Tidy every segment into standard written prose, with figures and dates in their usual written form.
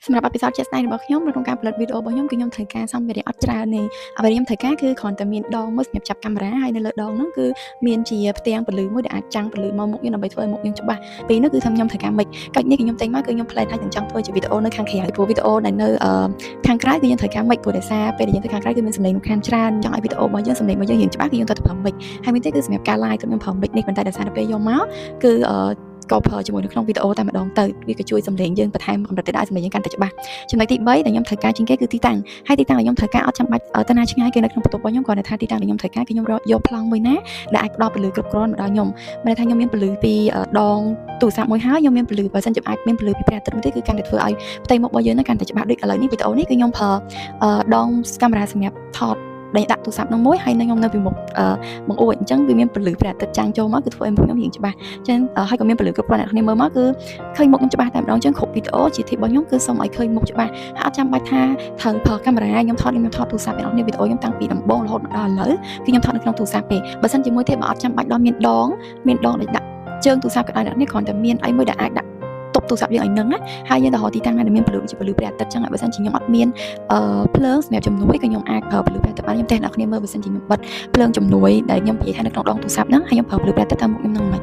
សម្រាប់អេពីសូតជាក់ស្ដែងរបស់ខ្ញុំនៅក្នុងការផលិតវីដេអូរបស់ខ្ញុំគឺខ្ញុំត្រូវការសម្ភារៈអត់ច្រើនទេអ្វីដែលខ្ញុំត្រូវការគឺគ្រាន់តែមានដងមួយសម្រាប់ចាប់កាមេរ៉ាហើយនៅលើដងហ្នឹងគឺមានជាផ្ទាំងពន្លឺមួយដែលអាចចាំងពន្លឺមកមុខខ្ញុំដើម្បីធ្វើឲ្យមុខខ្ញុំច្បាស់ពីនោះគឺខ្ញុំត្រូវការមិចកាច់នេះគឺខ្ញុំទិញមកគឺខ្ញុំផ្លែថាខ្ញុំចង់ធ្វើជាវីដេអូនៅខាងក្រៅព្រោះវីដេអូដែលនៅខាងក្រៅគឺយើងត្រូវការមិចព្រោះដោយសារពេលដែលយើងទៅខាងក្រៅគឺមានសំឡេងរំខានច្រើនចង់ឲ្យវីដេអូរបស់យើងសំឡេងរបស់យើងរៀងច្បាស់គឺយើងត្រូវតែប្រើមិចហើយមានទេគឺសម្រាប់ការ live ខ្ញុំប្រើមិចនេះប៉ុន្តែដោយសារតែពេលយកមកគឺក៏ប្រើជាមួយនៅក្នុងវីដេអូតែម្ដងទៅវាក៏ជួយសំឡេងយើងបន្ថែមកម្រិតទៅដែរសំឡេងយើងកាន់តែច្បាស់ចំណុចទី3ដែលខ្ញុំត្រូវការជាងគេគឺទីតាំងហើយទីតាំងដែលខ្ញុំត្រូវការអត់ចាំបាច់ទៅណាឆ្ងាយគឺនៅក្នុងបន្ទប់របស់ខ្ញុំគ្រាន់តែថាទីតាំងដែលខ្ញុំត្រូវការគឺខ្ញុំយកប្លង់មួយណាដែលអាចផ្ដល់ពន្លឺគ្រប់គ្រាន់មកដល់ខ្ញុំមិនថាខ្ញុំមានពន្លឺពីដងទូរស័ព្ទមួយហើយខ្ញុំមានពន្លឺបើសិនជាអាចមានពន្លឺពីព្រះអាទិត្យមួយទេគឺកាន់តែធ្វើឲ្យផ្ទៃមុខរបស់យើងកាន់តែច្បាស់ដូចឥឡូវនេះវីដេអូនេះគឺខ្ញុំប្រើដងកាមេរ៉ាសម្រាប់ថតដាក់ទូរស័ព្ទនោះមួយហើយខ្ញុំនៅពីមុខបង្អួចអញ្ចឹងវាមានពន្លឺព្រះអាទិត្យចាំងចូលមកគឺធ្វើឲ្យមុខខ្ញុំរៀងច្បាស់អញ្ចឹងហើយក៏មានពន្លឺគ្រប់គ្រាន់អ្នកគ្នាមើលមកគឺឃើញមុខខ្ញុំច្បាស់តែម្ដងអញ្ចឹងគ្រប់វីដេអូជាធីបរបស់ខ្ញុំគឺសូមឲ្យឃើញមុខច្បាស់ហើយអត់ចាំបាច់ថាត្រូវប្រើកាមេរ៉ាខ្ញុំថតទូរស័ព្ទអ្នកគ្នាវីដេអូខ្ញុំតាំងពីដំបូងរហូតមកដល់ឥឡូវគឺខ្ញុំថតនៅក្នុងទូរស័ព្ទទេបើសិនជាមួយទេបើអត់ចាំបាច់ដល់មានដងដែលដាក់ជើងទូរស័ព្ទក៏ដោយអ្នកគ្នាគ្រាន់តែមានអីមួយដែលអាចដាក់ទប់ទូរស័ព្ទយើងឲ្យនឹងហើយយើងទៅរកទីតាំងដែលមានពន្លឺជាពន្លឺព្រះអាទិត្យចឹងហើយបើសិនជាខ្ញុំអត់មានភ្លើងសម្រាប់ជំនួយក៏ខ្ញុំអាចប្រើពន្លឺព្រះអាទិត្យបានខ្ញុំទេអ្នកគ្នាមើលបើសិនជាខ្ញុំបិទភ្លើងជំនួយដែលខ្ញុំនិយាយថានៅក្នុងដងទូរស័ព្ទហ្នឹងហើយខ្ញុំប្រើពន្លឺព្រះអាទិត្យតាមមុខខ្ញុំហ្នឹងមិន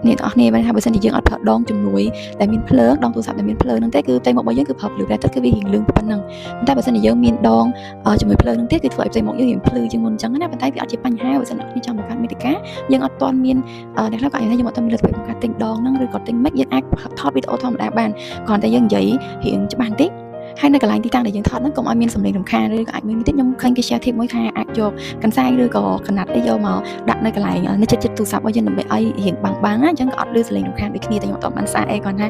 អ្នកនរគ្នាបានថាបើសិនជាយើងអត់ប្រើដងជំនួយដែលមានភ្លើងដងទូរស័ព្ទដែលមានភ្លើងហ្នឹងទេគឺផ្ទៃមុខរបស់យើងគឺប្រើពន្លឺព្រះអាទិត្យគឺវារៀងលឿងប៉ុណ្ណឹងតែបើសិនជាយើងមានដងជាមួយភ្លើងហ្នឹងទេគឺធ្វើឲ្យផ្ទៃមុខយើងរៀងភ្លឺជាងមុនអញ្ចឹងណាប៉ុន្តែវាអត់ជាបញ្ហាបើសិនអ្នកគ្នាចង់បង្កើតមាតិកាយើងអត់ទាន់មានអ្នកខ្លះក៏អាចថាយើងអត់ទាន់មានលទ្ធភាពក្នុងការទិញដងហ្នឹងឬក៏ទិញមិចយើងអាចថតវីដេអូធម្មតាបានគ្រាន់តែយើងនិយាយរៀងច្បាស់បន្តិចហើយនៅកន្លែងទីតាំងដែលយើងថតហ្នឹងកុំឲ្យមានសំឡេងរំខានឬក៏អាចមានបន្តិចខ្ញុំឃើញគេ share tip មួយថាអាចយកកន្សែងឬក៏កណាត់អីយកមកដាក់នៅកន្លែងនៅជិតទូរស័ព្ទរបស់យើងដើម្បីឲ្យរៀងបាំងណាអញ្ចឹងក៏អត់ឮសំឡេងរំខានដូចគ្នាតែខ្ញុំអត់បានសារអីគាត់ថា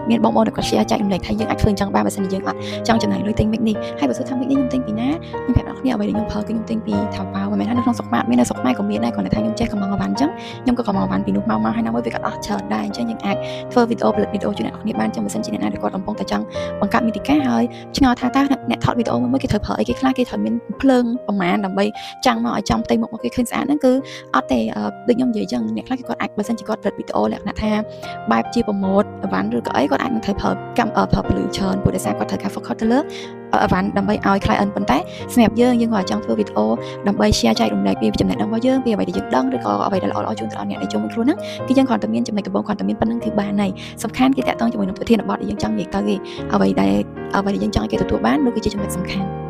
មានបងប្អូនគាត់ share ចែករំលែកថាយើងអាចធ្វើអញ្ចឹងបានបើសិនជាយើងអត់ចង់ចំណាយលុយទិញមិចនេះហើយបើសិនថាមិចនេះខ្ញុំទិញពីណាខ្ញុំប្រាប់អ្នកគ្នាអ្វីដែលខ្ញុំប្រើគឺខ្ញុំទិញពីថៅប៉ាវមិនមែនថានៅក្នុងស្រុកខ្មែរមាននៅស្រុកខ្មែរក៏មានដែរគាត់ថាខ្ញុំចេះកំងអវ៉ាន់អញ្ចឹងខ្ញុំក៏កំងអវ៉ាន់ពីនោះមកហើយណាមួយវាក៏ដោះច្រើនដែរអញ្ចឹងយើងអាចធ្វើវីដេអូផលិតវីដេអូជូនអ្នកគ្នាបានអញ្ចឹងបើសិនជាអ្នកណាដែលគាត់កំពុងតែចង់បង្កើតមាតិកាហើយឆ្ងល់ថាតើអ្នកថតវីដេអូមួយគេត្រូវប្រើអីគេខ្លះគេត្រូវមានភ្លើងប្រមាណដើម្បីចាំងមកឲ្យចំផ្ទៃមុខមកគេឃើញស្អាតហ្នឹងគឺអត់ទេដូចខ្ញុំនិយាយអញ្ចឹងអ្នកខ្លះគេគាត់អាចបើសិនជាគាត់ផលិតវីដេអូលក្ខណៈថាបែបជាប្រម៉ូទអវ៉ាន់ឬក៏អីគាត់អាចនឹងត្រូវប្រើពលឺច្រើនព្រោះដោយសារគាត់ត្រូវការ focus ទៅលើអវ៉ាន់ដើម្បីឲ្យ client ប៉ុន្តែសម្រាប់យើងក៏ចង់ធ្វើវីដេអូដើម្បី share ចែករំលែកពីចំណេះដឹងរបស់យើងពីអ្វីដែលយើងដឹងឬក៏អ្វីដែលល្អៗជូនទៅដល់អ្នកដែលជុំវិញខ្លួនហ្នឹងគឺយើងគ្រាន់តែមានចំណុចដំបូងគ្រាន់តែមានប៉ុណ្្នឹងគឺបានហើយសំខាន់គឺតាក់ទងជាមួយនឹងប្រធានបទដែលយើងចង់និយាយទៅគេអ្វីដែលយើងចង់ឲ្យគេទទួលបាននោះគឺជាចំណុចសំខាន់